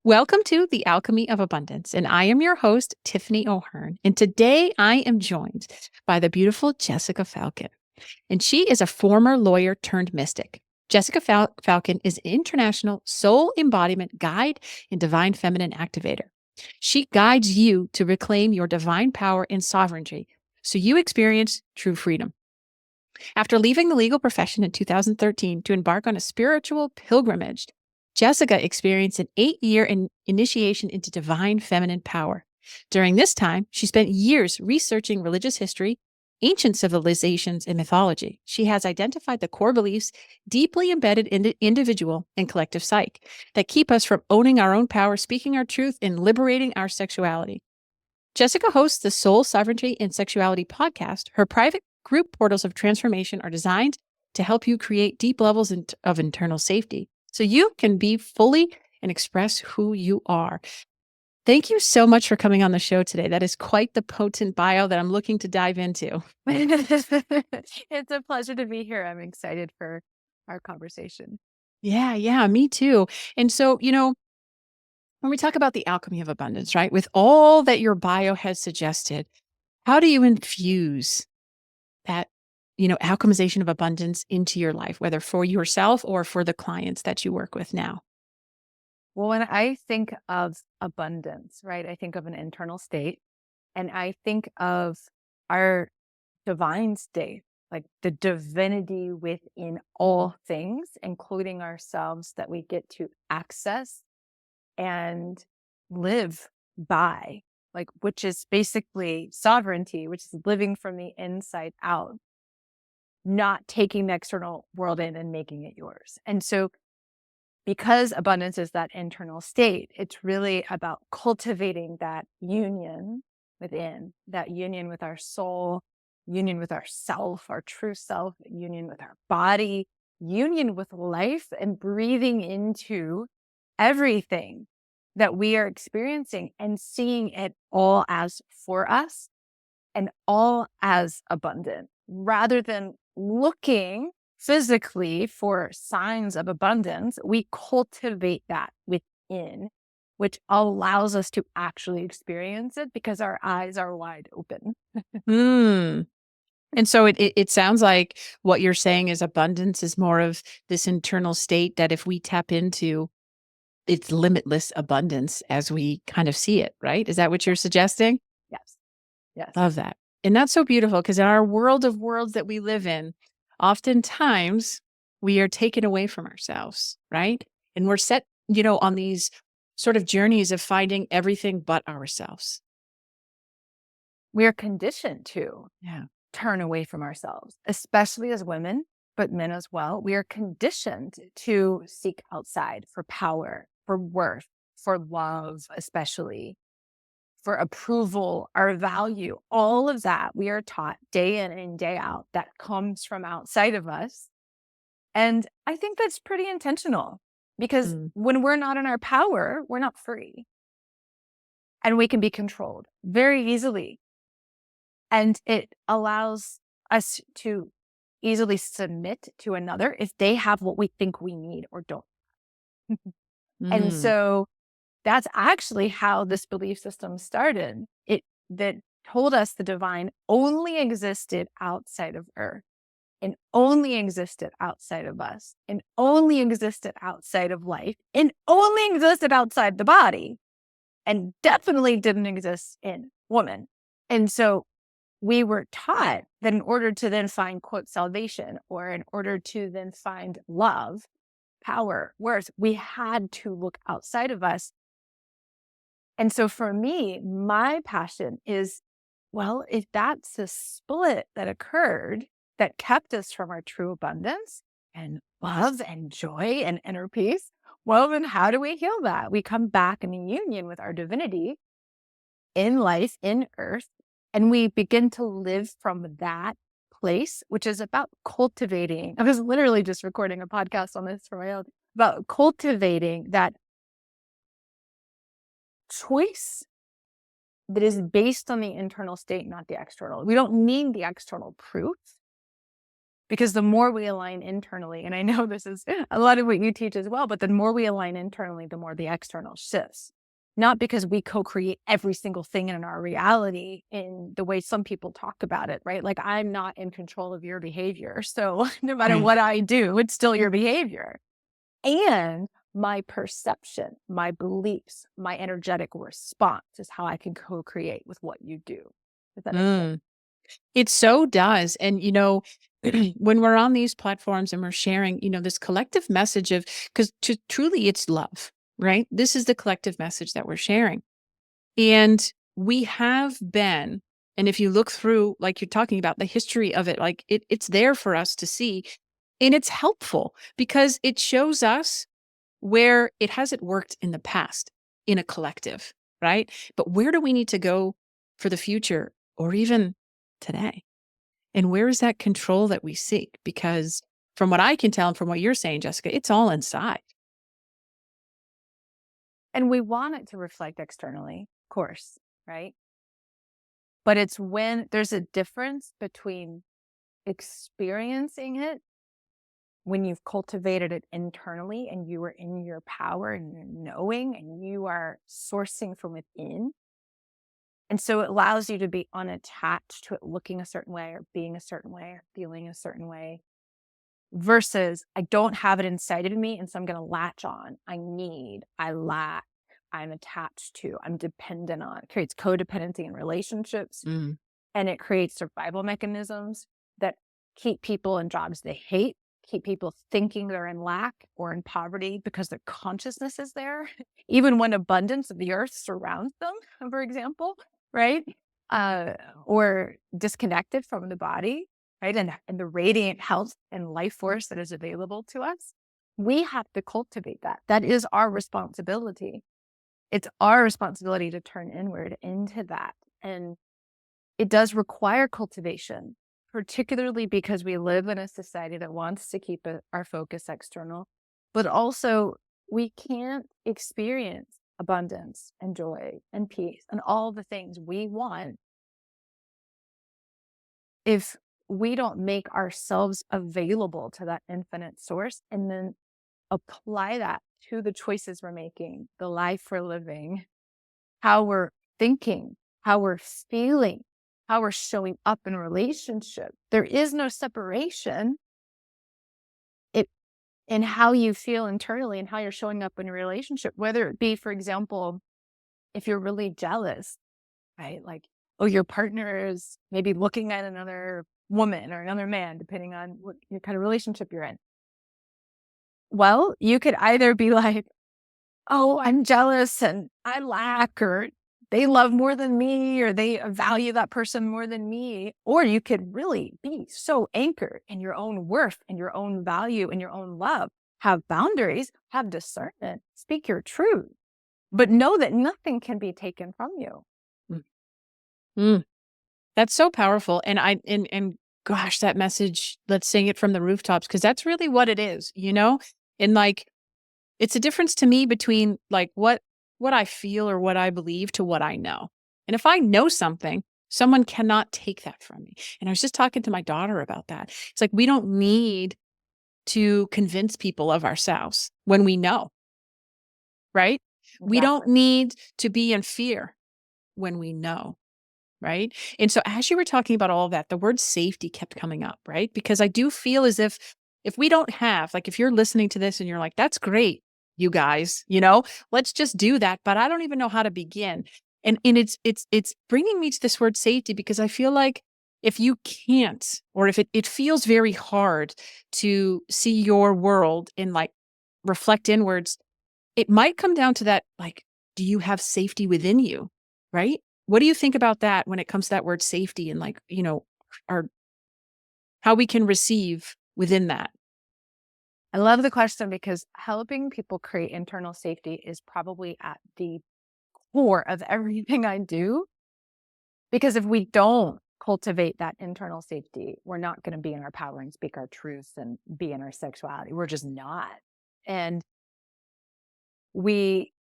Welcome to the Alchemy of Abundance, and I am your host, Tiffany O'Hearn. And today I am joined by the beautiful Jessica Falcon, and she is a former lawyer turned mystic. Jessica Falcon is an international soul embodiment guide and divine feminine activator. She guides you to reclaim your divine power and sovereignty so you experience true freedom. After leaving the legal profession in 2013 to embark on a spiritual pilgrimage, Jessica experienced an 8-year initiation into divine feminine power. During this time, she spent years researching religious history, ancient civilizations, and mythology. She has identified the core beliefs deeply embedded in the individual and collective psyche that keep us from owning our own power, speaking our truth, and liberating our sexuality. Jessica hosts the Soul Sovereignty and Sexuality podcast. Her private group portals of transformation are designed to help you create deep levels of internal safety so you can be fully and express who you are. Thank you so much for coming on the show today. That is quite the potent bio that I'm looking to dive into. It's a pleasure to be here. I'm excited for our conversation. Yeah, me too. And so, when we talk about the alchemy of abundance, right, with all that your bio has suggested, how do you infuse that, alchemization of abundance into your life, whether for yourself or for the clients that you work with now? Well, when I think of abundance, right, I think of an internal state and I think of our divine state, like the divinity within all things, including ourselves, that we get to access and live by, like, which is basically sovereignty, which is living from the inside out, not taking the external world in and making it yours. And so, because abundance is that internal state, it's really about cultivating that union within, that union with our soul, union with ourself, our true self, union with our body, union with life, and breathing into everything that we are experiencing and seeing it all as for us and all as abundant, rather than looking physically for signs of abundance. We cultivate that within, which allows us to actually experience it because our eyes are wide open. Mm. And so it sounds like what you're saying is abundance is more of this internal state that if we tap into, it's limitless abundance as we kind of see it, right? Is that what you're suggesting? Yes. Yes. Love that. And that's so beautiful because in our world of worlds that we live in, oftentimes we are taken away from ourselves, right? And we're set, on these sort of journeys of finding everything but ourselves. We are conditioned to Yeah. turn away from ourselves, especially as women, but men as well. We are conditioned to seek outside for power, for worth, for love, especially for approval, our value, all of that we are taught day in and day out that comes from outside of us. And I think that's pretty intentional because Mm. when we're not in our power, we're not free and we can be controlled very easily. And it allows us to easily submit to another if they have what we think we need or don't. And Mm. so that's actually how this belief system started. It that told us the divine only existed outside of Earth and only existed outside of us and only existed outside of life and only existed outside the body and definitely didn't exist in woman. And so we were taught that in order to then find, quote, salvation, or in order to then find love, power, worth, we had to look outside of us. And so for me, my passion is, well, if that's a split that occurred that kept us from our true abundance and love and joy and inner peace, well, then how do we heal that? We come back in union with our divinity in life, in earth, and we begin to live from that place, which is about cultivating. I was literally just recording a podcast on this for my own, about cultivating that choice that is based on the internal state, not the external. We don't need the external proof. Because the more we align internally, and I know this is a lot of what you teach as well, but the more we align internally, the more the external shifts. Not because we co-create every single thing in our reality in the way some people talk about it, right? Like, I'm not in control of your behavior. So no matter Right. what I do, it's still your behavior. And my perception, my beliefs, my energetic response is how I can co-create with what you do. Does that make sense? Mm. It so does. And, when we're on these platforms and we're sharing, this collective message of, because truly it's love, right? This is the collective message that we're sharing. And we have been, and if you look through, like you're talking about the history of it, like it's there for us to see. And it's helpful because it shows us where it hasn't worked in the past in a collective, right? But where do we need to go for the future or even today? And where is that control that we seek? Because from what I can tell and from what you're saying, Jessica, it's all inside. And we want it to reflect externally, of course, right? But it's when there's a difference between experiencing it when you've cultivated it internally and you are in your power and your knowing and you are sourcing from within. And so it allows you to be unattached to it looking a certain way or being a certain way or feeling a certain way versus I don't have it inside of me. And so I'm going to latch on. I lack, I'm attached to, I'm dependent on. It creates codependency in relationships Mm. and it creates survival mechanisms that keep people in jobs they hate, keep people thinking they're in lack or in poverty because their consciousness is there, even when abundance of the earth surrounds them, for example, right? Or disconnected from the body, right? And the radiant health and life force that is available to us. We have to cultivate that. That is our responsibility. It's our responsibility to turn inward into that. And it does require cultivation, particularly because we live in a society that wants to keep our focus external, but also we can't experience abundance and joy and peace and all the things we want if we don't make ourselves available to that infinite source and then apply that to the choices we're making, the life we're living, how we're thinking, how we're feeling, how we're showing up in relationship. There is no separation in how you feel internally and how you're showing up in a relationship, whether it be, for example, if you're really jealous, right? Like, oh, your partner is maybe looking at another woman or another man, depending on what kind of relationship you're in. Well, you could either be like, oh, I'm jealous and I lack, or they love more than me, or they value that person more than me. Or you could really be so anchored in your own worth and your own value and your own love, have boundaries, have discernment, speak your truth, but know that nothing can be taken from you. Mm. Mm. That's so powerful. And gosh, that message, let's sing it from the rooftops, because that's really what it is, And like it's a difference to me between like what I feel or what I believe to what I know. And if I know something, someone cannot take that from me. And I was just talking to my daughter about that. It's like we don't need to convince people of ourselves when we know, right? We don't Exactly. need to be in fear when we know. Right. And so as you were talking about all of that, the word safety kept coming up, right? Because I do feel as if we don't have, like, if you're listening to this and you're like, that's great, you guys, let's just do that. But I don't even know how to begin. And it's bringing me to this word safety because I feel like if you can't, or if it feels very hard to see your world and like reflect inwards, it might come down to that, like, do you have safety within you? Right? What do you think about that when it comes to that word safety and like, our how we can receive within that? I love the question because helping people create internal safety is probably at the core of everything I do. Because if we don't cultivate that internal safety, we're not going to be in our power and speak our truths and be in our sexuality. We're just not. And we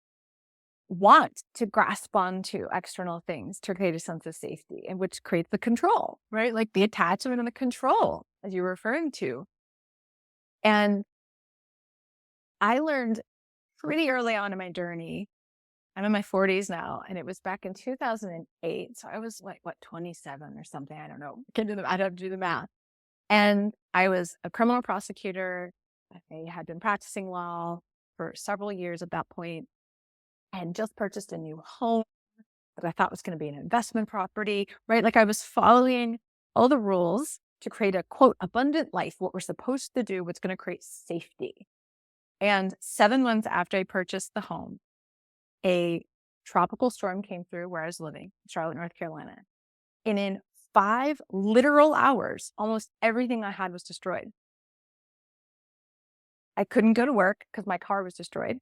want to grasp onto external things to create a sense of safety, and which creates the control, right? Like the attachment and the control, as you were referring to. And I learned pretty early on in my journey. I'm in my 40s now, and it was back in 2008. So I was like, 27 or something. I don't know. I'd have to do the math. And I was a criminal prosecutor. I had been practicing law for several years at that point, and just purchased a new home that I thought was going to be an investment property, right? Like I was following all the rules to create a quote, abundant life, what we're supposed to do, what's going to create safety. And 7 months after I purchased the home, a tropical storm came through where I was living, Charlotte, North Carolina. And in 5 literal hours, almost everything I had was destroyed. I couldn't go to work because my car was destroyed.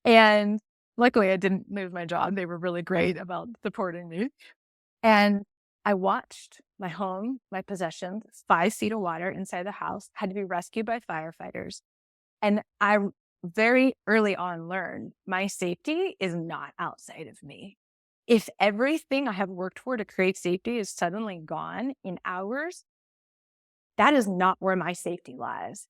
And luckily I didn't lose my job. They were really great about supporting me. And I watched my home, my possessions, 5 feet of water inside the house, had to be rescued by firefighters. And I very early on learned my safety is not outside of me. If everything I have worked for to create safety is suddenly gone in hours, that is not where my safety lies.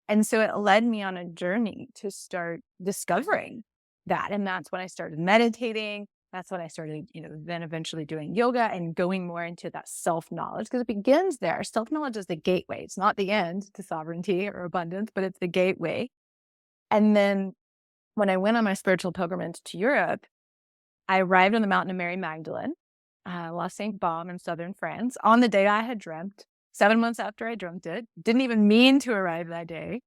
And so it led me on a journey to start discovering that. And that's when I started meditating. That's when I started, then eventually doing yoga and going more into that self-knowledge, because it begins there. Self-knowledge is the gateway. It's not the end to sovereignty or abundance, but it's the gateway. And then when I went on my spiritual pilgrimage to Europe, I arrived on the mountain of Mary Magdalene, La Sainte Baume in southern France, on the day I had dreamt. 7 months after I dreamt it, didn't even mean to arrive that day.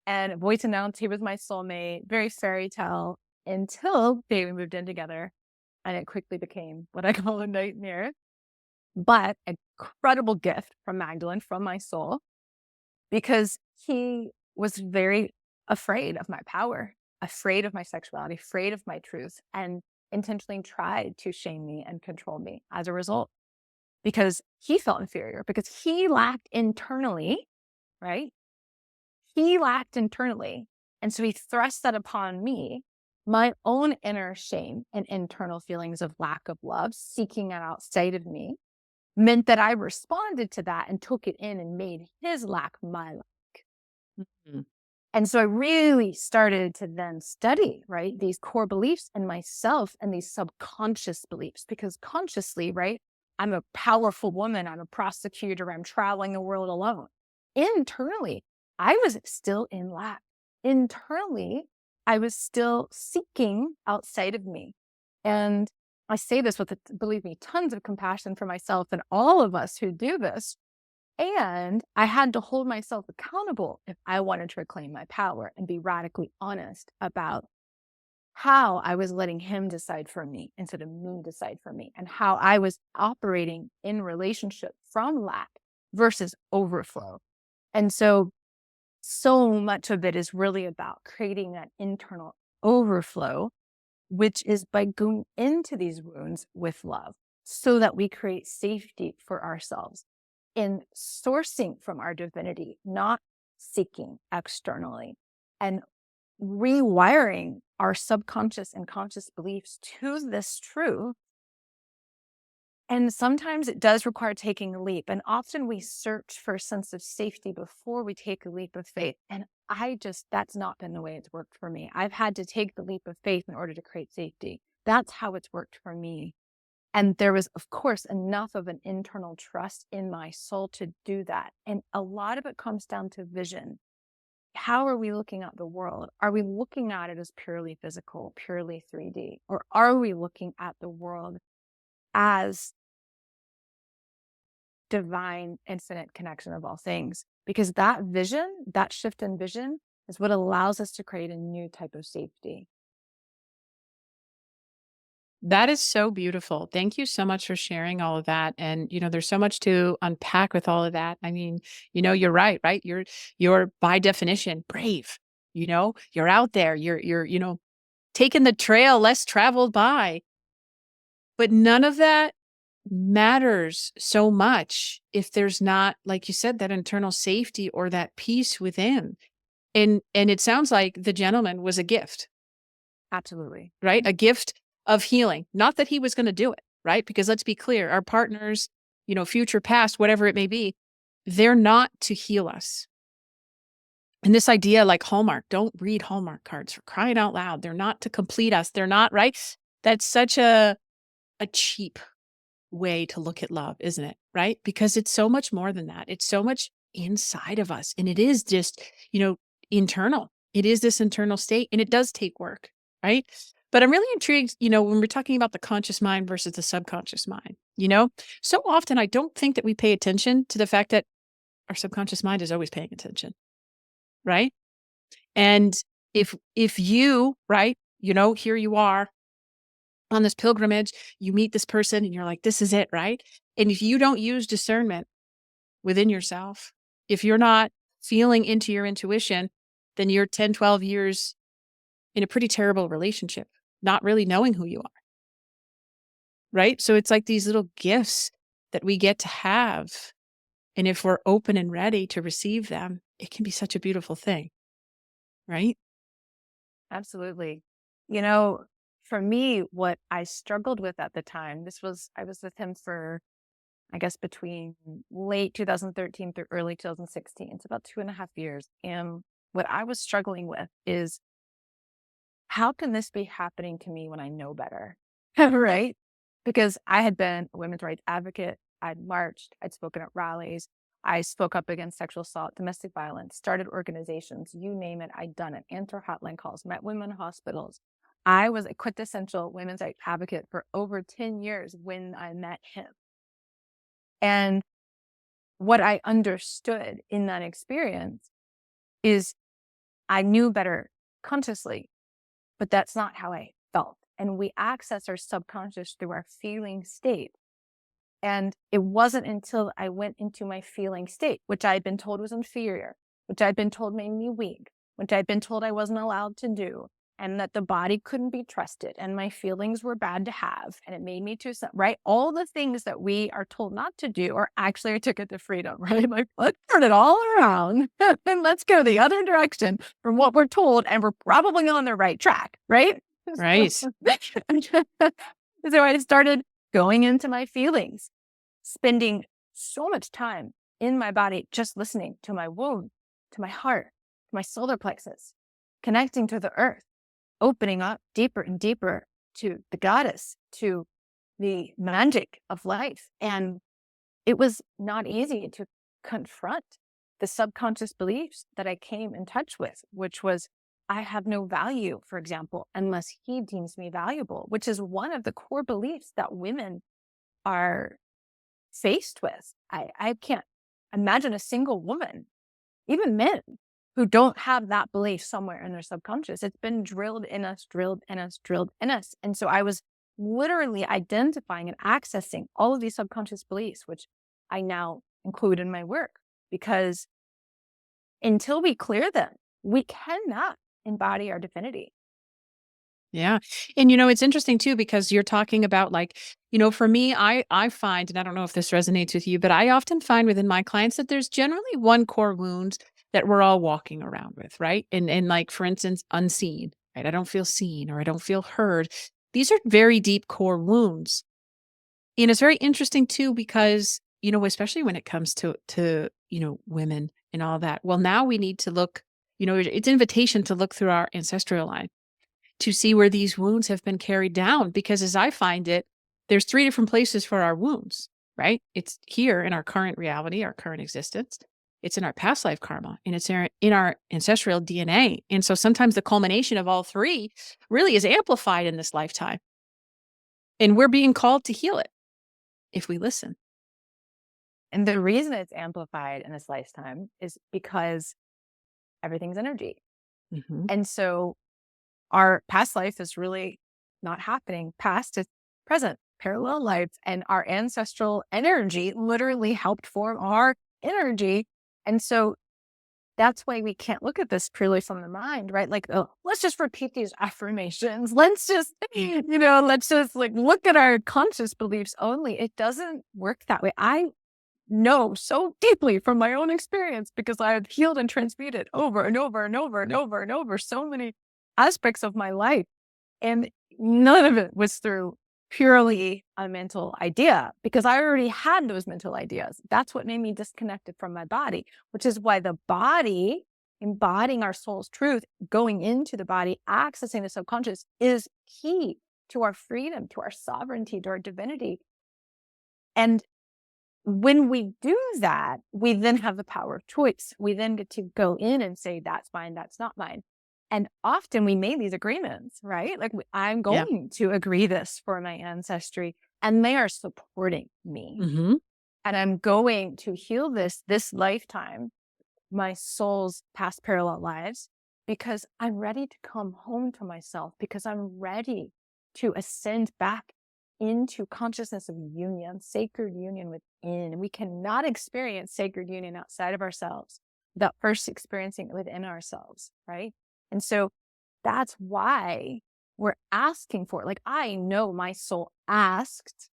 And a voice announced he was my soulmate, very fairy tale, until we moved in together. And it quickly became what I call a nightmare. But an incredible gift from Magdalene, from my soul, because he was very afraid of my power, afraid of my sexuality, afraid of my truth, and intentionally tried to shame me and control me as a result, because he felt inferior, because he lacked internally, right? He lacked internally. And so he thrust that upon me, my own inner shame and internal feelings of lack of love, seeking it outside of me, meant that I responded to that and took it in and made his lack my lack. Mm-hmm. And so I really started to then study, right, these core beliefs in myself and these subconscious beliefs, because consciously, right, I'm a powerful woman, I'm a prosecutor, I'm traveling the world alone. Internally, I was still in lack. Internally, I was still seeking outside of me. And I say this with, believe me, tons of compassion for myself and all of us who do this. And I had to hold myself accountable if I wanted to reclaim my power and be radically honest about how I was letting him decide for me instead of me decide for me, and how I was operating in relationship from lack versus overflow. And so much of it is really about creating that internal overflow, which is by going into these wounds with love so that we create safety for ourselves in sourcing from our divinity, not seeking externally, and rewiring our subconscious and conscious beliefs to this truth. And sometimes it does require taking a leap. And often we search for a sense of safety before we take a leap of faith. And that's not been the way it's worked for me. I've had to take the leap of faith in order to create safety. That's how it's worked for me. And there was, of course, enough of an internal trust in my soul to do that. And a lot of it comes down to vision. How are we looking at the world? Are we looking at it as purely physical, purely 3D? Or are we looking at the world as divine, infinite connection of all things? Because that vision, that shift in vision, is what allows us to create a new type of safety. That is so beautiful. Thank you so much for sharing all of that. And, there's so much to unpack with all of that. I mean, you're right? You're by definition brave. You're out there, you're taking the trail less traveled by. But none of that matters so much if there's not, like you said, that internal safety or that peace within. And it sounds like the gentleman was a gift. Absolutely. right? A gift of healing. Not that he was going to do it, right? Because let's be clear, our partners, future, past, whatever it may be, they're not to heal us. And this idea, like Hallmark, don't read Hallmark cards, for crying out loud. They're not to complete us. They're not, right? That's such a cheap way to look at love, isn't it? Right? Because it's so much more than that. It's so much inside of us. And it is just, internal. It is this internal state, and it does take work, right? But I'm really intrigued, when we're talking about the conscious mind versus the subconscious mind, so often I don't think that we pay attention to the fact that our subconscious mind is always paying attention, right? And if you, right, here you are on this pilgrimage, you meet this person and you're like, this is it, right? And if you don't use discernment within yourself, if you're not feeling into your intuition, then you're 10, 12 years in a pretty terrible relationship, not really knowing who you are, right? So it's like these little gifts that we get to have. And if we're open and ready to receive them, it can be such a beautiful thing, right? Absolutely. For me, what I struggled with at the time, I was with him for, I guess, between late 2013 through early 2016. It's about 2.5 years. And what I was struggling with is, how can this be happening to me when I know better? Right? Because I had been a women's rights advocate. I'd marched, I'd spoken at rallies, I spoke up against sexual assault, domestic violence, started organizations, you name it, I'd done it, answered hotline calls, met women in hospitals. I was a quintessential women's rights advocate for over 10 years when I met him. And what I understood in that experience is I knew better consciously, but that's not how I felt. And we access our subconscious through our feeling state. And it wasn't until I went into my feeling state, which I had been told was inferior, which I'd been told made me weak, which I'd been told I wasn't allowed to do, and that the body couldn't be trusted, and my feelings were bad to have, and it made me too, right? All the things that we are told not to do are actually a ticket to freedom, right? Like, let's turn it all around and let's go the other direction from what we're told, and we're probably on the right track, right? Right. So I started going into my feelings, spending so much time in my body, just listening to my womb, to my heart, to my solar plexus, connecting to the earth, opening up deeper and deeper to the goddess, to the magic of life. And it was not easy to confront the subconscious beliefs that I came in touch with, which was, I have no value, for example, unless he deems me valuable, which is one of the core beliefs that women are faced with. I can't imagine a single woman, even men, who don't have that belief somewhere in their subconscious. It's been drilled in us, drilled in us, drilled in us. And so I was literally identifying and accessing all of these subconscious beliefs, which I now include in my work, because until we clear them, we cannot embody our divinity. Yeah. And it's interesting too, because you're talking about, like, for me, I find, and I don't know if this resonates with you, but I often find within my clients that there's generally one core wound that we're all walking around with, right? And like, for instance, unseen, right? I don't feel seen, or I don't feel heard. These are very deep core wounds. And it's very interesting too, because, especially when it comes to women and all that. Well, now we need to look, it's invitation to look through our ancestral line to see where these wounds have been carried down. Because as I find it, there's 3 different places for our wounds, right? It's here in our current reality, our current existence. It's in our past life karma, and it's in our ancestral DNA. And so sometimes the culmination of all 3 really is amplified in this lifetime. And we're being called to heal it if we listen. And the reason it's amplified in this lifetime is because everything's energy. Mm-hmm. And so our past life is really not happening. Past is present, parallel life, and our ancestral energy literally helped form our energy. And so that's why we can't look at this purely from the mind, right? Like, oh, let's just repeat these affirmations. Let's just, let's just like look at our conscious beliefs only. It doesn't work that way. I know so deeply from my own experience, because I have healed and transmuted over and over and over and over and over so many aspects of my life, And none of it was through purely a mental idea, because I already had those mental ideas. That's what made me disconnected from my body, which is why the body, embodying our soul's truth, going into the body, accessing the subconscious, is key to our freedom, to our sovereignty, to our divinity. And when we do that, we then have the power of choice. We then get to go in and say, that's mine, that's not mine. And often we made these agreements, right? Like, I'm Yeah. going to agree this for my ancestry, and they are supporting me. Mm-hmm. And I'm going to heal this lifetime, my soul's past parallel lives, because I'm ready to come home to myself, because I'm ready to ascend back into consciousness of union, sacred union within. We cannot experience sacred union outside of ourselves without first experiencing it within ourselves, right? And so that's why we're asking for it. Like, I know my soul asked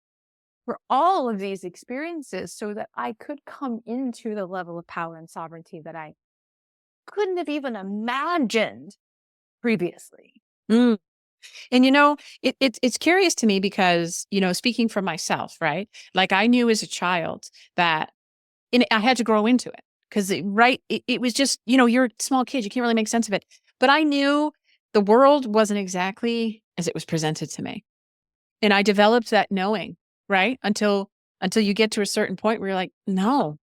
for all of these experiences so that I could come into the level of power and sovereignty that I couldn't have even imagined previously. Mm. And it's curious to me because, speaking for myself, right? Like I knew as a child that I had to grow into it because it was just, you're a small kid, you can't really make sense of it. But I knew the world wasn't exactly as it was presented to me. And I developed that knowing, right? Until you get to a certain point where you're like, no,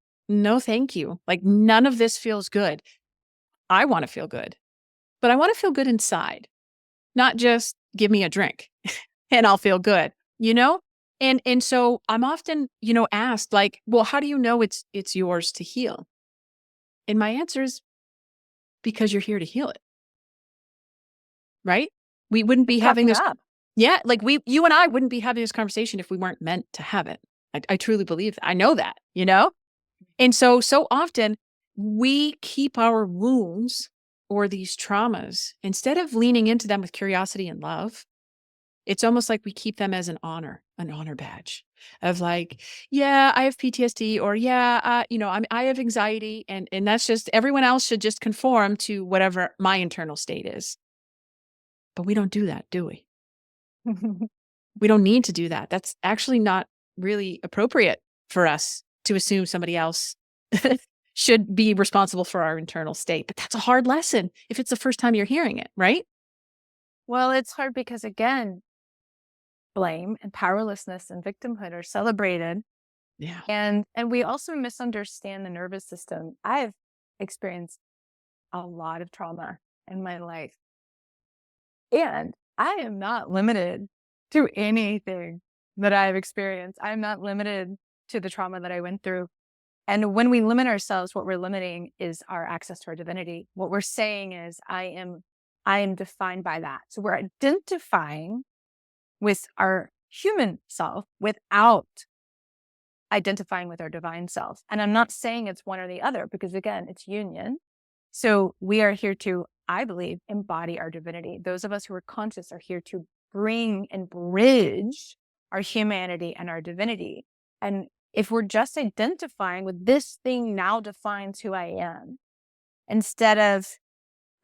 thank you. Like none of this feels good. I want to feel good, but I want to feel good inside, not just give me a drink and I'll feel good, you know? And so I'm often, asked like, well, how do you know it's yours to heal? And my answer is because you're here to heal it. Right? We wouldn't be having this. Up. Yeah. Like you and I wouldn't be having this conversation if we weren't meant to have it. I truly believe that. I know that, And so often we keep our wounds or these traumas, instead of leaning into them with curiosity and love, it's almost like we keep them as an honor badge of like, yeah, I have PTSD, or yeah, I have anxiety, and that's just everyone else should just conform to whatever my internal state is. But we don't do that, do we? We don't need to do that. That's actually not really appropriate for us to assume somebody else should be responsible for our internal state. But that's a hard lesson if it's the first time you're hearing it, right? Well, it's hard because, again, blame and powerlessness and victimhood are celebrated. Yeah. And we also misunderstand the nervous system. I've experienced a lot of trauma in my life, and I am not limited to anything that I've experienced. I'm not limited to the trauma that I went through. And when we limit ourselves, what we're limiting is our access to our divinity. What we're saying is, I am defined by that. So we're identifying with our human self without identifying with our divine self. And I'm not saying it's one or the other, because again, it's union. So we are here to, I believe, embody our divinity. Those of us who are conscious are here to bring and bridge our humanity and our divinity. And if we're just identifying with this thing now defines who I am, instead of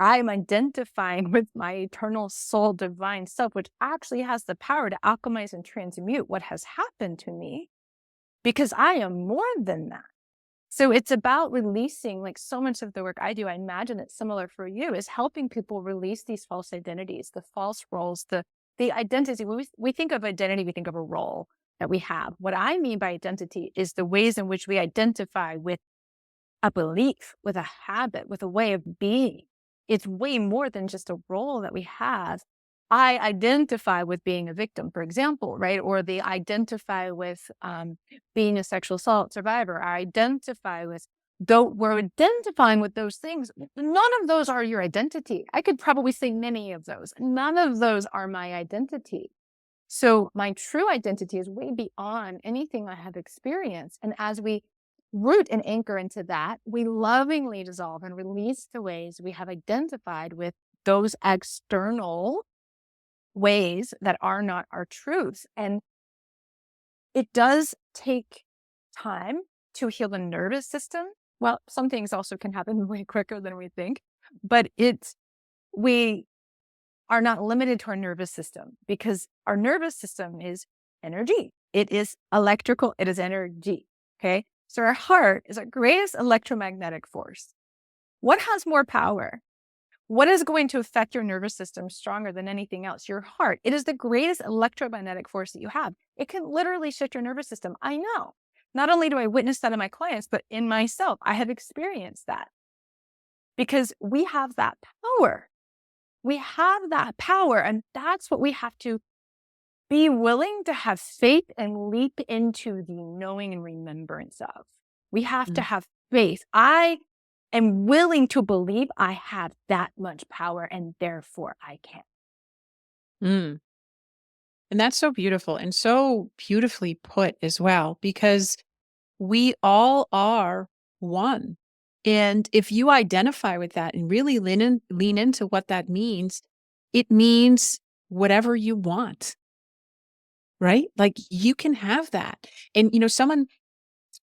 I'm identifying with my eternal soul divine self, which actually has the power to alchemize and transmute what has happened to me, because I am more than that. So it's about releasing, like so much of the work I do, I imagine it's similar for you, is helping people release these false identities, the false roles, the identity. When we think of identity, we think of a role that we have. What I mean by identity is the ways in which we identify with a belief, with a habit, with a way of being. It's way more than just a role that we have. I identify with being a victim, for example, right? Or they identify with being a sexual assault survivor. I identify with, though we're identifying with those things, none of those are your identity. I could probably say many of those. None of those are my identity. So my true identity is way beyond anything I have experienced. And as we root and anchor into that, we lovingly dissolve and release the ways we have identified with those external ways that are not our truths. And it does take time to heal the nervous system. Well, some things also can happen way quicker than we think, but we are not limited to our nervous system, because our nervous system is energy. It is electrical. It is energy. Okay. So our heart is our greatest electromagnetic force. What has more power? What is going to affect your nervous system stronger than anything else? Your heart. It is the greatest electromagnetic force that you have. It can literally shift your nervous system. I know. Not only do I witness that in my clients, but in myself, I have experienced that, because we have that power. We have that power, and that's what we have to be willing to have faith and leap into the knowing and remembrance of. We have to have faith. I am willing to believe I have that much power, and therefore I can. Mm. And that's so beautiful and so beautifully put as well, because we all are one. And if you identify with that and really lean into what that means, it means whatever you want, right? Like you can have that. And, someone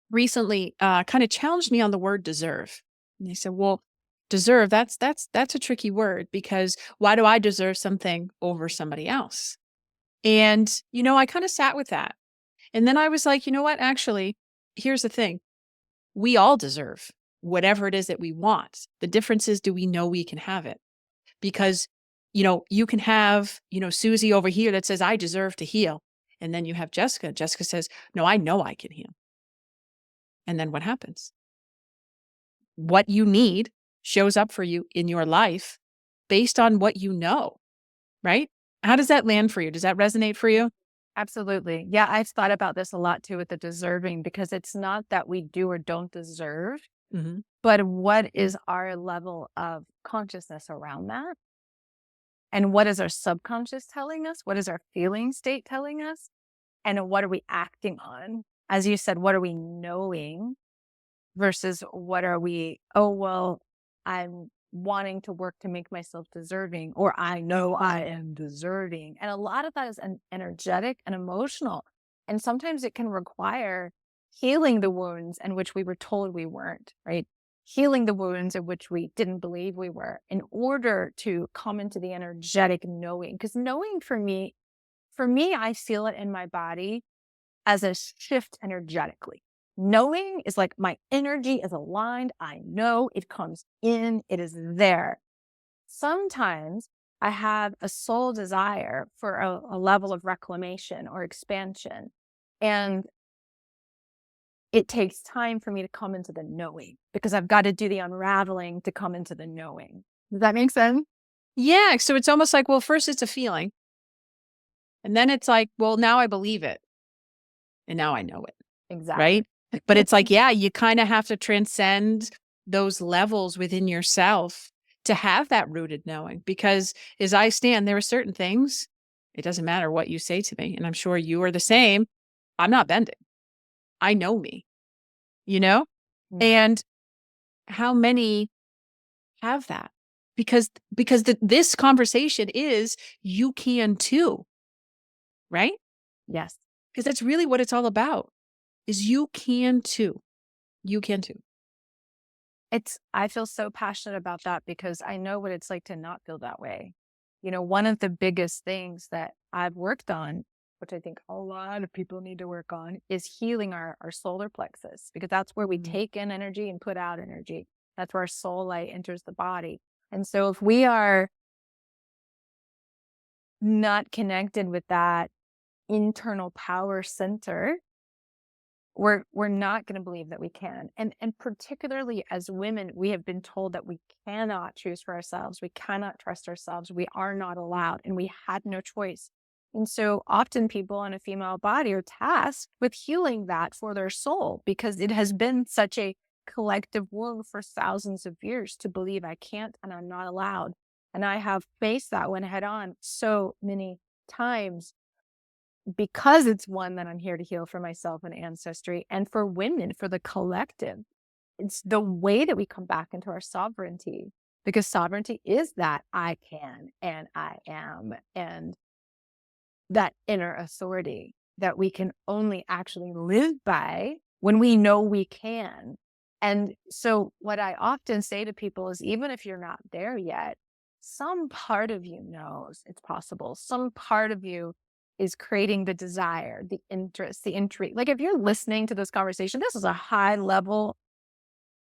recently kind of challenged me on the word deserve. And they said, well, deserve, that's a tricky word, because why do I deserve something over somebody else? And, I kind of sat with that. And then I was like, you know what? Actually, here's the thing. We all deserve whatever it is that we want. The difference is, do we know we can have it? Because, you can have, Susie over here that says, I deserve to heal. And then you have Jessica. Jessica says, no, I know I can heal. And then what happens? What you need shows up for you in your life based on what you know, right? How does that land for you? Does that resonate for you? Absolutely. Yeah, I've thought about this a lot too with the deserving, because it's not that we do or don't deserve, Mhm. but what is our level of consciousness around that? And what is our subconscious telling us? What is our feeling state telling us? And what are we acting on? As you said, what are we knowing versus what are we, oh, well, I'm wanting to work to make myself deserving, or I know I am deserving. And a lot of that is energetic and emotional. And sometimes it can require healing the wounds in which we were told we weren't, right? Healing the wounds in which we didn't believe we were, in order to come into the energetic knowing. Because knowing for me, I feel it in my body as a shift energetically. Knowing is like my energy is aligned. I know it comes in, it is there. Sometimes I have a soul desire for a level of reclamation or expansion. And it takes time for me to come into the knowing, because I've got to do the unraveling to come into the knowing. Does that make sense? Yeah. So it's almost like, well, first it's a feeling. And then it's like, well, now I believe it. And now I know it. Exactly. Right. But it's like, yeah, you kind of have to transcend those levels within yourself to have that rooted knowing. Because as I stand, there are certain things, it doesn't matter what you say to me. And I'm sure you are the same. I'm not bending. I know me, you know? Mm. And how many have that? Because this conversation is, you can too, right? Yes. Because that's really what it's all about, is you can too. You can too. I feel so passionate about that, because I know what it's like to not feel that way. One of the biggest things that I've worked on, which I think a lot of people need to work on, is healing our solar plexus, because that's where we take in energy and put out energy. That's where our soul light enters the body. And so if we are not connected with that internal power center, we're not going to believe that we can. And particularly as women, we have been told that we cannot choose for ourselves. We cannot trust ourselves. We are not allowed, and we had no choice. And so often people in a female body are tasked with healing that for their soul, because it has been such a collective wound for thousands of years to believe I can't and I'm not allowed. And I have faced that one head on so many times, because it's one that I'm here to heal for myself and ancestry, and for women, for the collective. It's the way that we come back into our sovereignty, because sovereignty is that I can and I am, and that inner authority that we can only actually live by when we know we can. And so what I often say to people is, even if you're not there yet, some part of you knows it's possible. Some part of you is creating the desire, the interest, the intrigue. Like if you're listening to this conversation, this is a high level,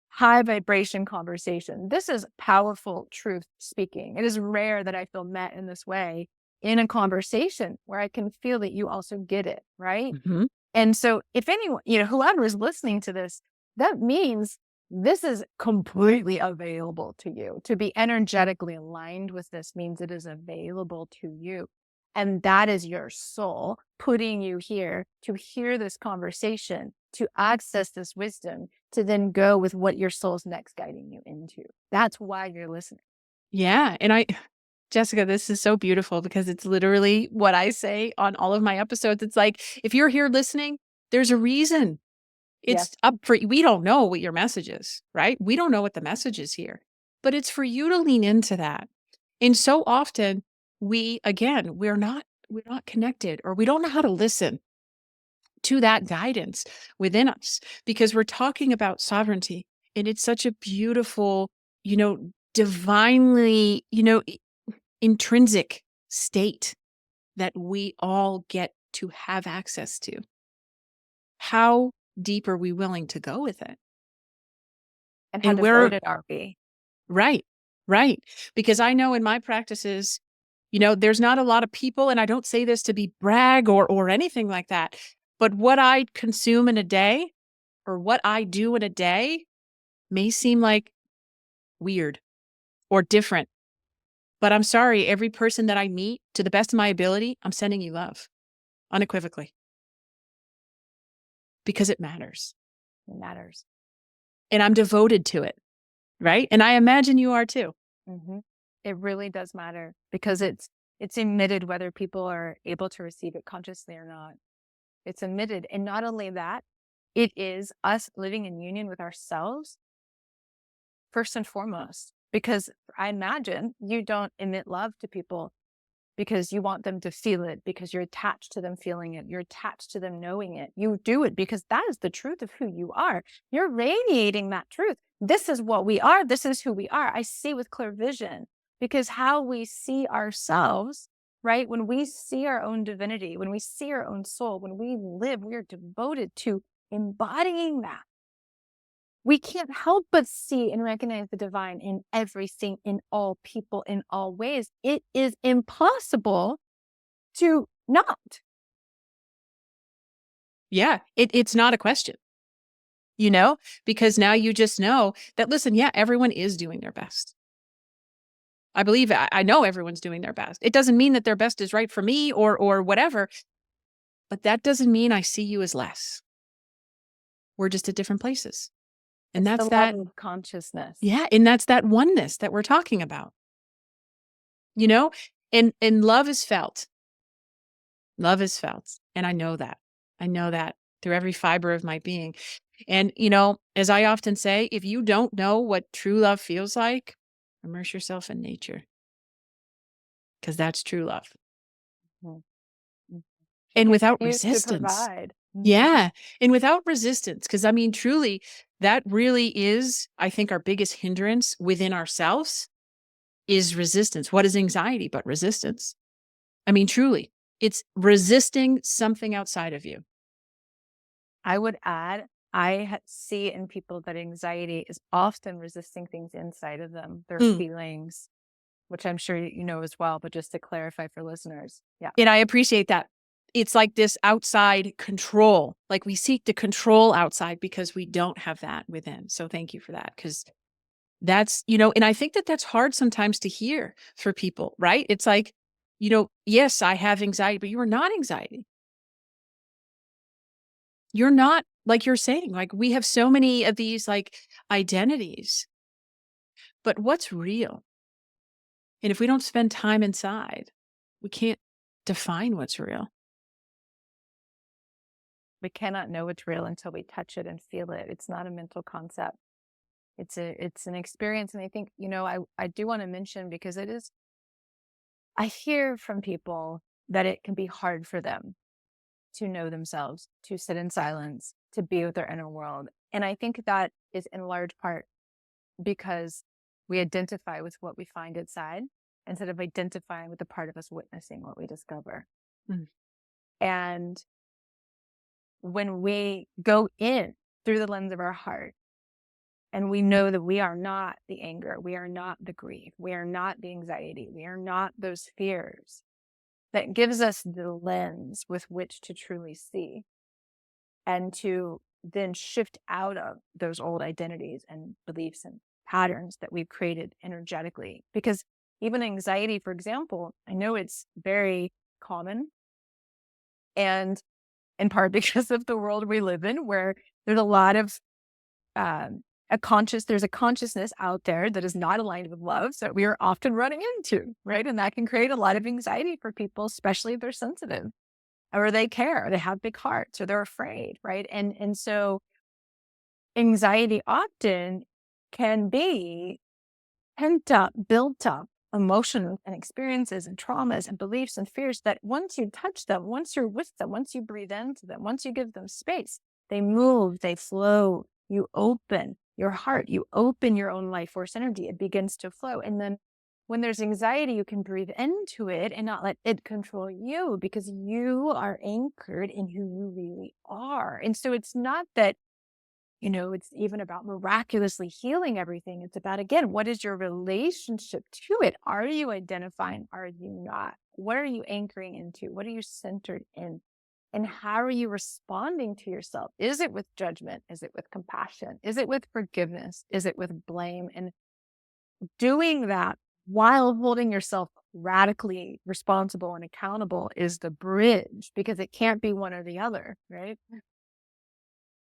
high vibration conversation. This is powerful truth speaking. It is rare that I feel met in this way in a conversation where I can feel that you also get it, right? Mhm. And so if anyone, whoever is listening to this, that means this is completely available to you. To be energetically aligned with this means it is available to you. And that is your soul putting you here to hear this conversation, to access this wisdom, to then go with what your soul's next guiding you into. That's why you're listening. Yeah, and Jessica, this is so beautiful because it's literally what I say on all of my episodes. It's like, if you're here listening, there's a reason. Yes. It's up for we don't know what your message is, right? We don't know what the message is here, but it's for you to lean into that. And so often we're not connected, or we don't know how to listen to that guidance within us, because we're talking about sovereignty, and it's such a beautiful, divinely, intrinsic state that we all get to have access to. How deep are we willing to go with it? And how And we're devoted are we? right, right. Because I know in my practices, there's not a lot of people, and I don't say this to be brag or anything like that, but what I consume in a day or what I do in a day may seem like weird or different. But I'm sorry, every person that I meet, to the best of my ability, I'm sending you love unequivocally, because it matters. It matters. And I'm devoted to it, right? And I imagine you are too. Mm-hmm. It really does matter because it's emitted whether people are able to receive it consciously or not. It's emitted. And not only that, it is us living in union with ourselves first and foremost. Because I imagine you don't emit love to people because you want them to feel it, because you're attached to them feeling it, you're attached to them knowing it. You do it because that is the truth of who you are. You're radiating that truth. This is what we are. This is who we are. I see with clear vision, because how we see ourselves, right? When we see our own divinity, when we see our own soul, when we live, we are devoted to embodying that. We can't help but see and recognize the divine in everything, in all people, in all ways. It is impossible to not. Yeah, it's not a question, because now you just know that, listen, yeah, everyone is doing their best. I believe I know everyone's doing their best. It doesn't mean that their best is right for me or whatever, but that doesn't mean I see you as less. We're just at different places. And It's that's the that, level of consciousness. yeah, and that's that oneness that we're talking about. You know? And love is felt. Love is felt. And I know that. I know that through every fiber of my being. And, as I often say, if you don't know what true love feels like, immerse yourself in nature, because that's true love. Mhm. Mhm. And without Continues to resistance. provide. Mhm. Yeah. And without resistance, because I mean, truly, that really is, I think, our biggest hindrance within ourselves is resistance. What is anxiety but resistance? I mean, truly, it's resisting something outside of you. I would add, see in people that anxiety is often resisting things inside of them, their Mm. feelings, which I'm sure you know as well, but just to clarify for listeners. Yeah. And I appreciate that. It's like this outside control. Like we seek to control outside because we don't have that within. So thank you for that. Because that's, and I think that that's hard sometimes to hear for people, right? It's like, yes, I have anxiety, but you are not anxiety. You're not, like you're saying, like we have so many of these like identities, but what's real? And if we don't spend time inside, we can't define what's real. We cannot know it's real until we touch it and feel it. It's not a mental concept. It's an experience. And I think, I do want to mention, because I hear from people that it can be hard for them to know themselves, to sit in silence, to be with their inner world. And I think that is in large part because we identify with what we find inside. instead of identifying with the part of us witnessing what we discover. Mm. And when we go in through the lens of our heart, and we know that we are not the anger, we are not the grief, we are not the anxiety, we are not those fears, that gives us the lens with which to truly see and to then shift out of those old identities and beliefs and patterns that we've created energetically. Because even anxiety, for example, I know it's very common, and in part because of the world we live in, where there's a lot of there's a consciousness out there that is not aligned with love, so we are often running into, right? And that can create a lot of anxiety for people, especially if they're sensitive or they care, or they have big hearts, or they're afraid, right? And so anxiety often can be pent up, built up emotions and experiences and traumas and beliefs and fears that once you touch them, once you're with them, once you breathe into them, once you give them space, they move, they flow. You open your heart, you open your own life force energy, it begins to flow. And then when there's anxiety, you can breathe into it and not let it control you, because you are anchored in who you really are. And so it's not that, it's even about miraculously healing everything. It's about, again, what is your relationship to it? Are you identifying? Are you not? What are you anchoring into? What are you centered in? And how are you responding to yourself? Is it with judgment? Is it with compassion? Is it with forgiveness? Is it with blame? And doing that while holding yourself radically responsible and accountable is the bridge, because it can't be one or the other, right?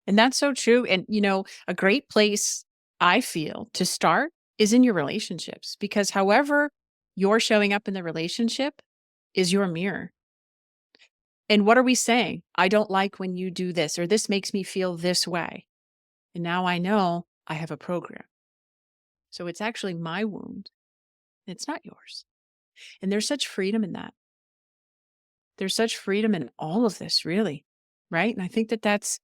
And that's so true. And, a great place I feel to start is in your relationships, because however you're showing up in the relationship is your mirror. And what are we saying? I don't like when you do this, or this makes me feel this way. And now I know I have a program. So it's actually my wound. It's not yours. And there's such freedom in that. There's such freedom in all of this, really. Right. And I think that that's,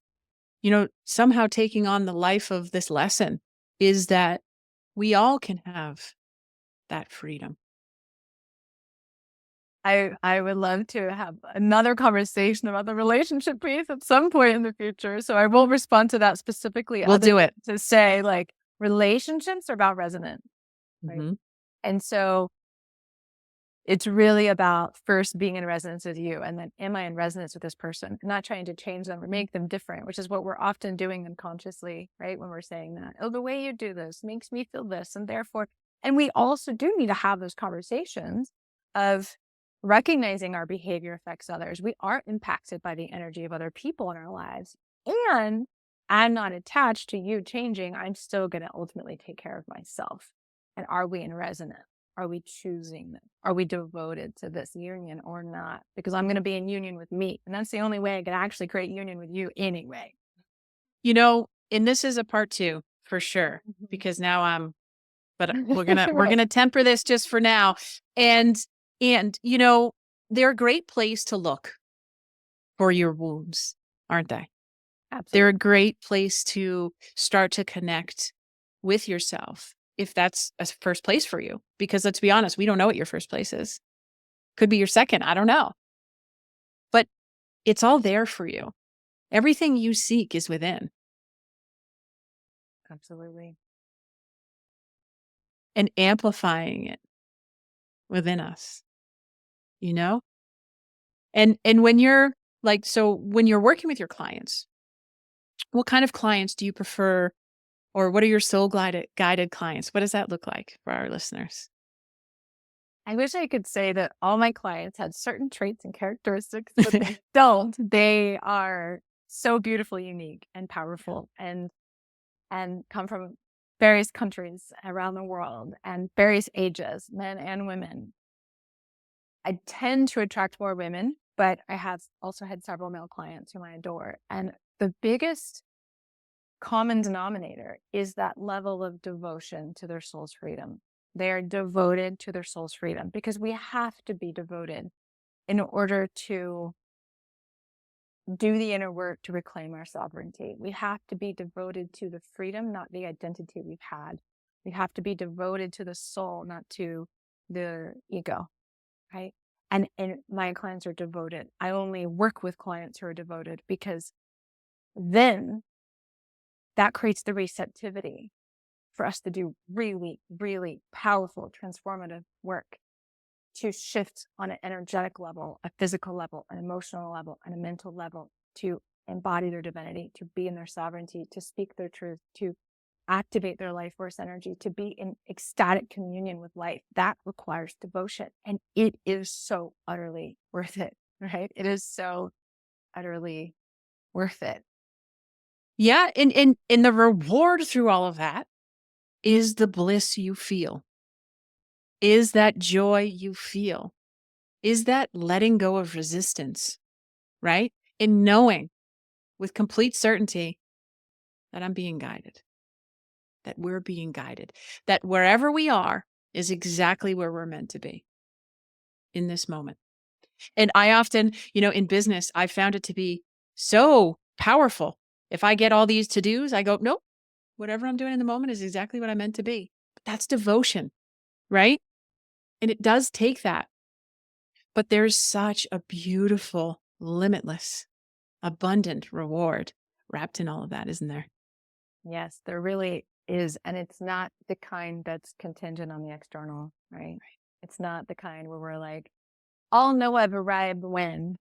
somehow taking on the life of this lesson is that we all can have that freedom. I would love to have another conversation about the relationship piece at some point in the future. So I will respond to that specifically. We'll do it. To say, like, relationships are about resonance, right? Mm-hmm. And so it's really about first being in resonance with you, and then am I in resonance with this person? Not trying to change them or make them different, which is what we're often doing unconsciously, right? When we're saying that, oh, the way you do this makes me feel this, and therefore, and we also do need to have those conversations of recognizing our behavior affects others. We are impacted by the energy of other people in our lives, and I'm not attached to you changing. I'm still going to ultimately take care of myself. And are we in resonance? Are we choosing them? Are we devoted to this union or not? Because I'm going to be in union with me. And that's the only way I can actually create union with you anyway. And this is a part 2 for sure, because now but we're going to, we're going to temper this just for now. And they're a great place to look for your wounds, aren't they? Absolutely. They're a great place to start to connect with yourself, if that's a first place for you. Because let's be honest, we don't know what your first place is. Could be your second. I don't know. But it's all there for you. Everything you seek is within. Absolutely. And amplifying it within us, And when you're when you're working with your clients, what kind of clients do you prefer? Or what are your soul guided clients? What does that look like for our listeners? I wish I could say that all my clients had certain traits and characteristics, but they don't. They are so beautifully unique and powerful, and come from various countries around the world and various ages, men and women. I tend to attract more women, but I have also had several male clients whom I adore. And the biggest common denominator is that level of devotion to their soul's freedom. They are devoted to their soul's freedom, because we have to be devoted in order to do the inner work to reclaim our sovereignty. We have to be devoted to the freedom, not the identity we've had. We have to be devoted to the soul, not to their ego, right? And my clients are devoted. I only work with clients who are devoted, because then that creates the receptivity for us to do really, really powerful, transformative work to shift on an energetic level, a physical level, an emotional level, and a mental level, to embody their divinity, to be in their sovereignty, to speak their truth, to activate their life force energy, to be in ecstatic communion with life. That requires devotion. And it is so utterly worth it, right? It is so utterly worth it. Yeah. And the reward through all of that is the bliss you feel, is that joy you feel, is that letting go of resistance, right? In knowing with complete certainty that I'm being guided, that we're being guided, that wherever we are is exactly where we're meant to be in this moment. And I often, in business, I found it to be so powerful. If I get all these to-dos, I go, nope, whatever I'm doing in the moment is exactly what I meant to be. But that's devotion, right? And it does take that. But there's such a beautiful, limitless, abundant reward wrapped in all of that, isn't there? Yes, there really is. And it's not the kind that's contingent on the external, right? It's not the kind where we're like, I'll know I've arrived when.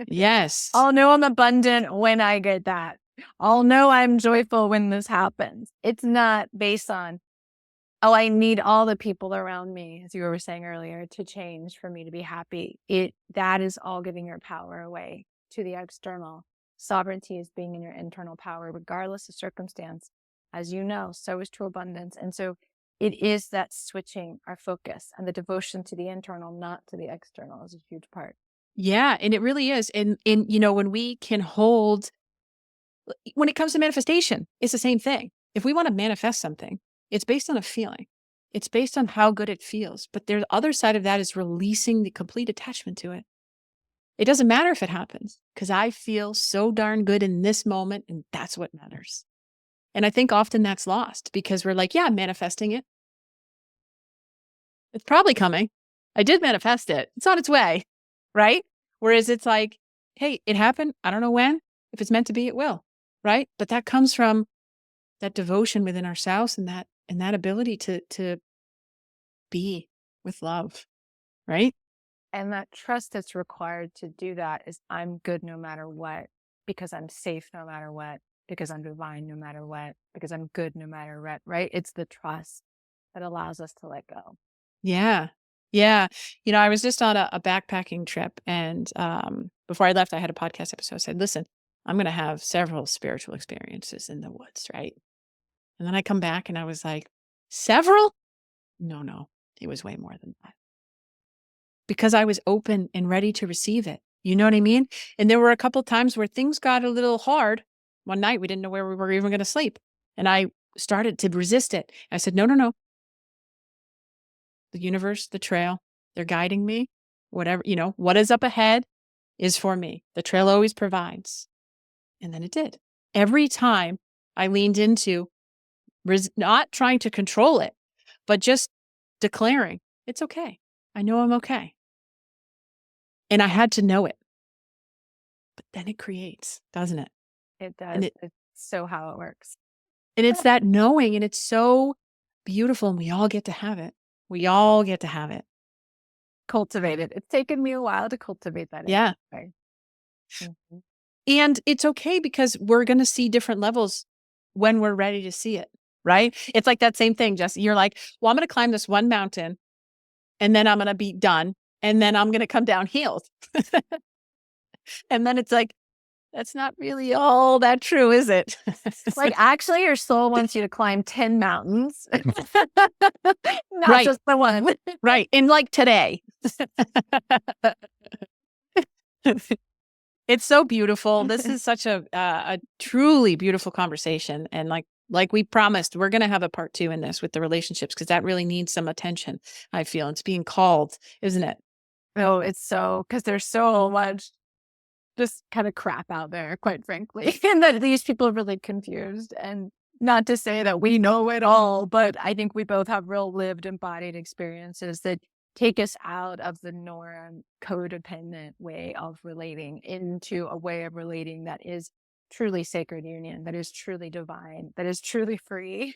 Yes. I'll know I'm abundant when I get that. I'll know I'm joyful when this happens. It's not based on, oh, I need all the people around me, as you were saying earlier, to change for me to be happy. That is all giving your power away to the external. Sovereignty is being in your internal power, regardless of circumstance. As you know, so is true abundance. And so it is that switching our focus, and the devotion to the internal, not to the external, is a huge part. Yeah. And it really is. And when we can hold, when it comes to manifestation, it's the same thing. If we want to manifest something, it's based on a feeling. It's based on how good it feels. But the other side of that is releasing the complete attachment to it. It doesn't matter if it happens, because I feel so darn good in this moment, and that's what matters. And I think often that's lost because we're like, yeah, I'm manifesting it. It's probably coming. I did manifest it. It's on its way, right? Whereas it's like, hey, it happened. I don't know when. If it's meant to be, it will, right? But that comes from that devotion within ourselves, and that ability to be with love, right? And that trust that's required to do that is, I'm good no matter what, because I'm safe no matter what, because I'm divine no matter what, because I'm good no matter what, right? It's the trust that allows us to let go. Yeah. Yeah. I was just on a backpacking trip, and before I left, I had a podcast episode. I said, listen, I'm going to have several spiritual experiences in the woods, right? And then I come back and I was like, several? No, it was way more than that. Because I was open and ready to receive it. You know what I mean? And there were a couple times where things got a little hard. One night, we didn't know where we were even going to sleep. And I started to resist it. I said, no. The universe, the trail, they're guiding me. Whatever, what is up ahead is for me. The trail always provides. And then it did. Every time I leaned into not trying to control it, but just declaring, it's okay. I know I'm okay. And I had to know it. But then it creates, doesn't it? It does. And It's so how it works. and it's that knowing, and it's so beautiful, and we all get to have it. We all get to have it. Cultivate it. It's taken me a while to cultivate that. Yeah. Mm-hmm. And it's okay, because we're going to see different levels when we're ready to see it, right? It's like that same thing, Jesse. You're like, well, I'm going to climb this one mountain, and then I'm going to be done, and then I'm going to come down healed. And then it's like, that's not really all that true, is it? Like, actually, your soul wants you to climb 10 mountains, not right. just the one. Right. And like today. It's so beautiful. This is such a truly beautiful conversation. And like we promised, we're going to have a part 2 in this with the relationships, because that really needs some attention, I feel. It's being called, isn't it? Oh, it's so, because there's so much just kind of crap out there, quite frankly, and that these people are really confused. And not to say that we know it all, but I think we both have real lived embodied experiences that take us out of the norm codependent way of relating into a way of relating that is truly sacred union, that is truly divine, that is truly free.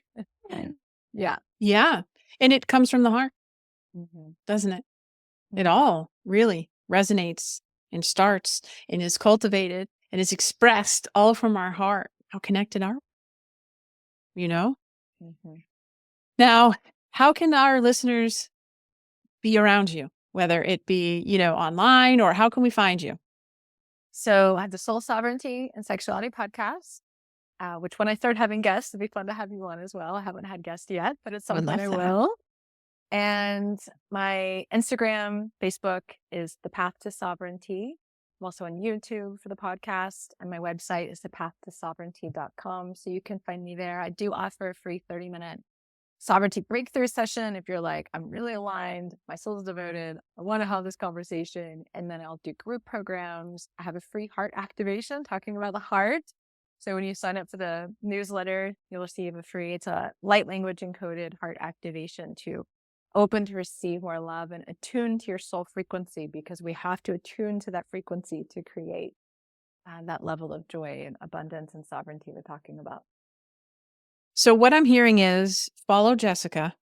Yeah. Yeah. And it comes from the heart, Mhm. doesn't it? It Mhm. all really resonates and starts and is cultivated and is expressed all from our heart. How connected are we, you know? Mhm. Now, how can our listeners be around you, whether it be, online, or how can we find you? So I have the Soul Sovereignty and Sexuality podcast, which when I start having guests, it'd be fun to have you on as well. I haven't had guests yet, but at I some would point love I that. will. And my Instagram, Facebook is The Path to Sovereignty. I'm also on YouTube for the podcast, and my website is thepathtosovereignty.com. So you can find me there. I do offer a free 30-minute sovereignty breakthrough session if you're like, I'm really aligned, my soul's devoted, I want to have this conversation. And then I'll do group programs. I have a free heart activation talking about the heart. So when you sign up for the newsletter, you'll receive it's a light language encoded heart activation to open to receive more love and attune to your soul frequency, because we have to attune to that frequency to create that level of joy and abundance and sovereignty we're talking about. So what I'm hearing is follow Jessica.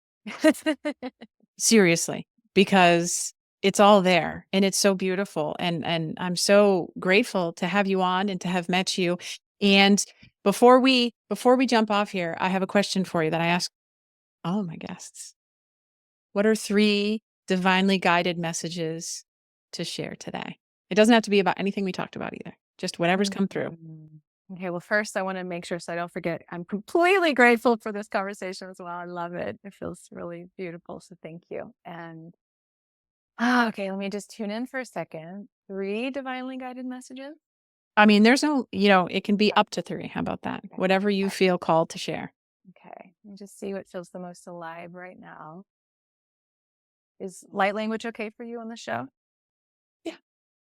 Seriously, because it's all there and it's so beautiful. And I'm so grateful to have you on and to have met you. And before we jump off here, I have a question for you that I ask all of my guests. What are 3 divinely guided messages to share today? It doesn't have to be about anything we talked about either. Just whatever's come through. Okay, well, first I want to make sure so I don't forget. I'm completely grateful for this conversation as well. I love it. It feels really beautiful. So thank you. And okay, let me just tune in for a second. 3 divinely guided messages. I mean, there's no, it can be up to 3. How about that? Okay. Whatever you feel called to share. Okay. Let me just see what feels the most alive right now. Is light language okay for you on the show? Yeah.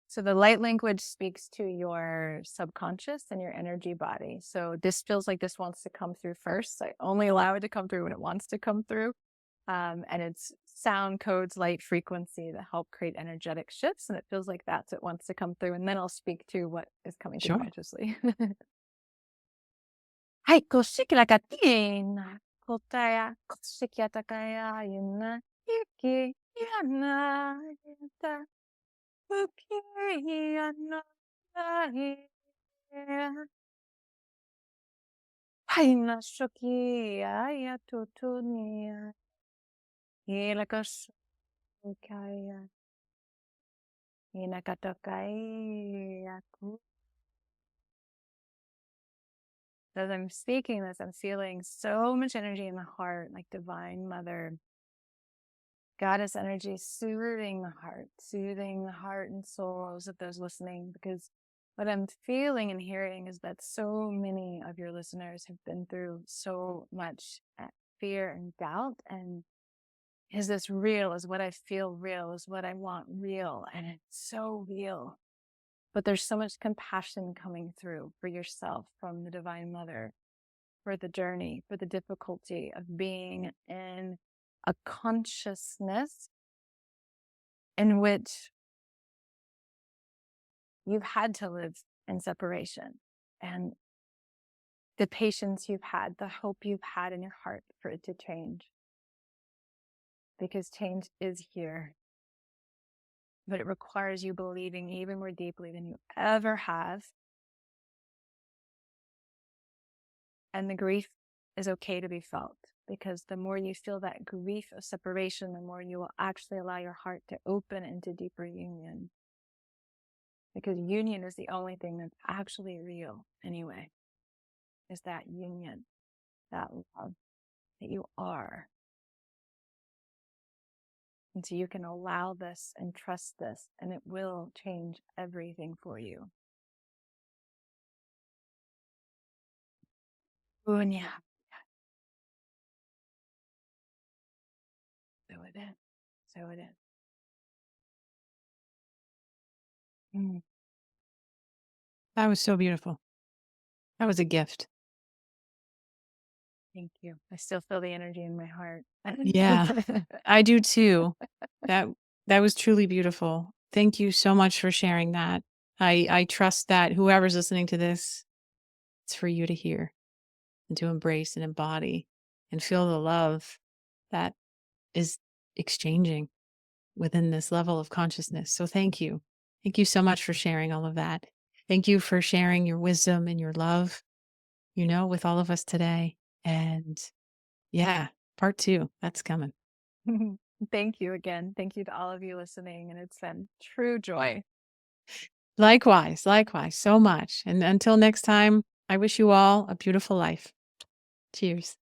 So the light language speaks to your subconscious and your energy body. So this feels like this wants to come through first. I only allow it to come through when it wants to come through. And it's sound codes, light frequency that help create energetic shifts. And it feels like that's what wants to come through. And then I'll speak to what is coming through Sure. consciously. Hai, koshikilakatina, kotaya, koshikiatakaya, yuna, yiki, yana, yata, uki, yana, haina, shoki, ayatutunia, ilakashukaya, inakatakai, as I'm speaking this, I'm feeling so much energy in the heart, like Divine Mother, Goddess energy, soothing the heart and souls of those listening. Because what I'm feeling and hearing is that so many of your listeners have been through so much fear and doubt. And is this real? Is what I feel real? Is what I want real? And it's so real. But there's so much compassion coming through for yourself from the Divine Mother, for the journey, for the difficulty of being in a consciousness in which you've had to live in separation, and the patience you've had, the hope you've had in your heart for it to change. Because change is here, but it requires you believing even more deeply than you ever have. And the grief is okay to be felt, because the more you feel that grief of separation, the more you will actually allow your heart to open into deeper union. Because union is the only thing that's actually real anyway, is that union, that love that you are. And so you can allow this and trust this, and it will change everything for you. Unya. So it is. So it is. That was so beautiful. That was a gift. Thank you. I still feel the energy in my heart. Yeah, I do too. That that was truly beautiful. Thank you so much for sharing that. I trust that whoever's listening to this, it's for you to hear and to embrace and embody and feel the love that is exchanging within this level of consciousness. So thank you. Thank you so much for sharing all of that. Thank you for sharing your wisdom and your love, with all of us today. And yeah, part 2, that's coming. Thank you again. Thank you to all of you listening. And it's been true joy. Likewise, likewise, so much. And until next time, I wish you all a beautiful life. Cheers.